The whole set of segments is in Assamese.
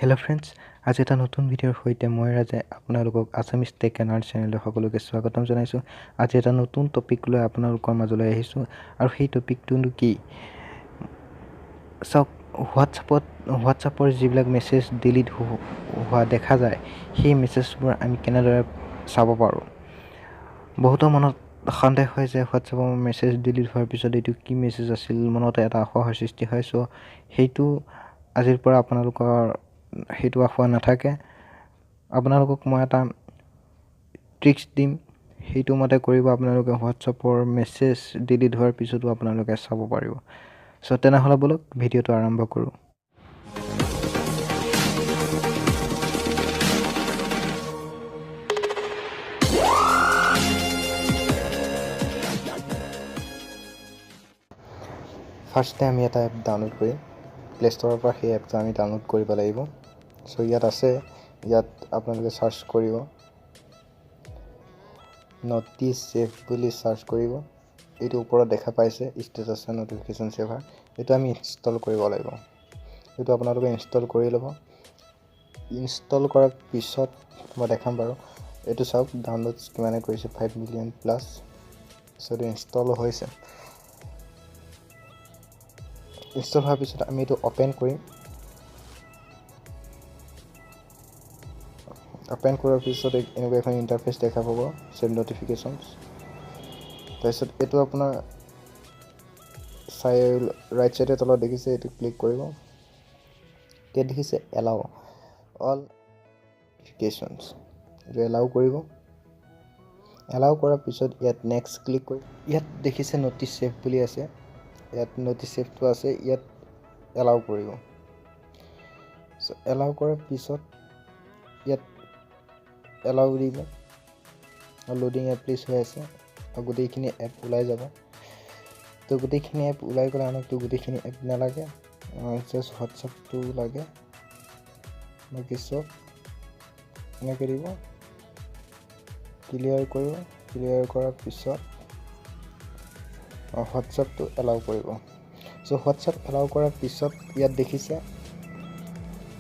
Hello friends, আজি এটা নতুন ভিডিঅ'ৰ সৈতে মই ৰাজে আপোনালোকক আছামিজ টেক এণ্ড আৰ্ট চেনেললৈ সকলোকে স্বাগতম জনাইছোঁ। আজি এটা নতুন টপিক লৈ আপোনালোকৰ মাজলৈ আহিছোঁ আৰু সেই টপিকটোনো কি? চাওক, হোৱাটছআপৰ যিবিলাক মেছেজ ডিলিট হোৱা দেখা যায়, সেই মেছেজবোৰ আমি কেনেদৰে চাব পাৰোঁ। বহুতো মনত সন্দেহ হয় যে হোৱাটছআপৰ মেছেজ ডিলিট হোৱাৰ পিছত এইটো কি মেছেজ আছিল, মনত এটা আশাৰ সৃষ্টি হয়। চ' সেইটো আজিৰ পৰা আপোনালোকৰ সেইটো আশা নাথাকে। আপোনালোকক মই এটা ট্ৰিক্স দিম, সেইটো মতে কৰিব আপোনালোকে হোৱাটছআপৰ মেছেজ ডিলিট হোৱাৰ পিছতো আপোনালোকে চাব পাৰিব। চ' তেনেহ'লে বলক ভিডিঅ'টো আৰম্ভ কৰোঁ। ফাৰ্ষ্টে আমি এটা এপ ডাউনলোড কৰিম। প্লে ষ্ট'ৰৰ পৰা সেই এপটো আমি ডাউনলোড কৰিব লাগিব। চ' ইয়াত আছে, ইয়াত আপোনালোকে চাৰ্চ কৰিব, নটিছ ছেভ বুলি চাৰ্চ কৰিব। এইটো ওপৰত দেখা পাইছে ষ্টেটাছ এণ্ড নটিফিকেশ্যন ছেভাৰ, এইটো আমি ইনষ্টল কৰিব লাগিব। এইটো আপোনালোকে ইনষ্টল কৰি ল'ব। ইনষ্টল কৰাৰ পিছত মই দেখাম বাৰু। এইটো চাওক, ডাউনলোডছ কিমানে কৰিছে, 5 মিলিয়ন প্লাছ। চ' এইটো ইনষ্টল হৈছে। ইনষ্টল হোৱাৰ পিছত আমি এইটো অ'পেন কৰিম। অ'পেন কৰাৰ পিছত এনেকুৱা এখন ইণ্টাৰফেচ দেখা পাব, ছেভ নটিফিকেশ্যনছ। তাৰপিছত এইটো আপোনাৰ ৰাইট ছাইডে তলত দেখিছে, এইটো ক্লিক কৰিব। ইয়াত দেখিছে এলাউ অল নটিফিকেশ্যনছ, এইটো এলাউ কৰিব। এলাউ কৰাৰ পিছত ইয়াত নেক্সট ক্লিক কৰি, ইয়াত দেখিছে নটিছ ছেভ বুলি আছে, ইয়াত নটিছ ছেভটো আছে, ইয়াত এলাউ কৰিব। চ' এলাউ কৰাৰ পিছত ইয়াত এলাউ দিব। লোডিং এপ প্লিজ হৈ আছে, আৰু গোটেইখিনি এপ ওলাই যাব। তো গোটেইখিনি এপ ওলাই গ'লে আমাকতো গোটেইখিনি এপ নালাগে, জাষ্ট হোৱাটছআপটো লাগে। বাকী চব এনেকৈ দিব, ক্লিয়াৰ কৰিব। ক্লিয়াৰ কৰাৰ পিছত হোৱাটছআপটো এলাউ কৰিব। চ' হোৱাটছআপ এলাউ কৰাৰ পিছত ইয়াত দেখিছে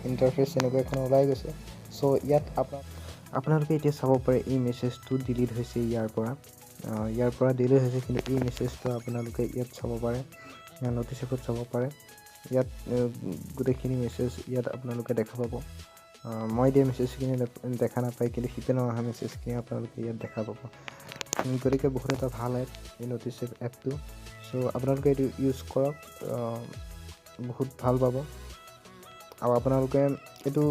ইণ্টাৰফেচ এনেকুৱা এখন ওলাই গৈছে। চ' ইয়াত আপোনালোকে এতিয়া চাব পাৰে এই মেছেজটো ডিলিট হৈছে ইয়াৰ পৰা ডিলিট হৈছে, কিন্তু এই মেছেজটো আপোনালোকে ইয়াত চাব পাৰে, নটিছ এপত চাব পাৰে। ইয়াত গোটেইখিনি মেছেজ ইয়াত আপোনালোকে দেখা পাব। মই দিয়া মেছেজখিনি দেখা নাপায়, কিন্তু সিপিনে অহা মেছেজখিনি আপোনালোকে ইয়াত দেখা পাব। গতিকে বহুত এটা ভাল এপ এই নটিছ এপটো। চ' আপোনালোকে এইটো ইউজ কৰক, বহুত ভাল পাব। আৰু আপোনালোকে এইটো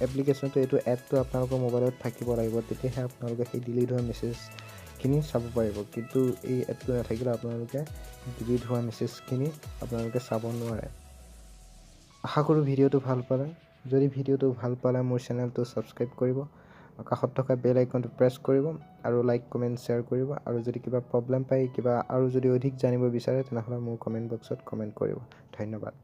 এপ্লিকেশ্যনটো, এইটো এপটো আপোনালোকৰ মোবাইলত থাকিব লাগিব, তেতিয়াহে আপোনালোকে সেই ডিলিট হোৱা মেছেজখিনি চাব পাৰিব। কিন্তু এই এপটো নাথাকিলে আপোনালোকে ডিলিট হোৱা মেছেজখিনি আপোনালোকে চাব নোৱাৰে। আশা কৰোঁ ভিডিঅ'টো ভাল পালে। যদি ভিডিঅ'টো ভাল পালে মোৰ চেনেলটো ছাবস্ক্ৰাইব কৰিব, কাষত থকা বেল আইকনটো প্ৰেছ কৰিব, আৰু লাইক কমেণ্ট শ্বেয়াৰ কৰিব। আৰু যদি কিবা প্ৰব্লেম পায়, আৰু যদি অধিক জানিব বিচাৰে, তেনেহ'লে মোৰ কমেণ্ট বক্সত কমেণ্ট কৰিব। ধন্যবাদ।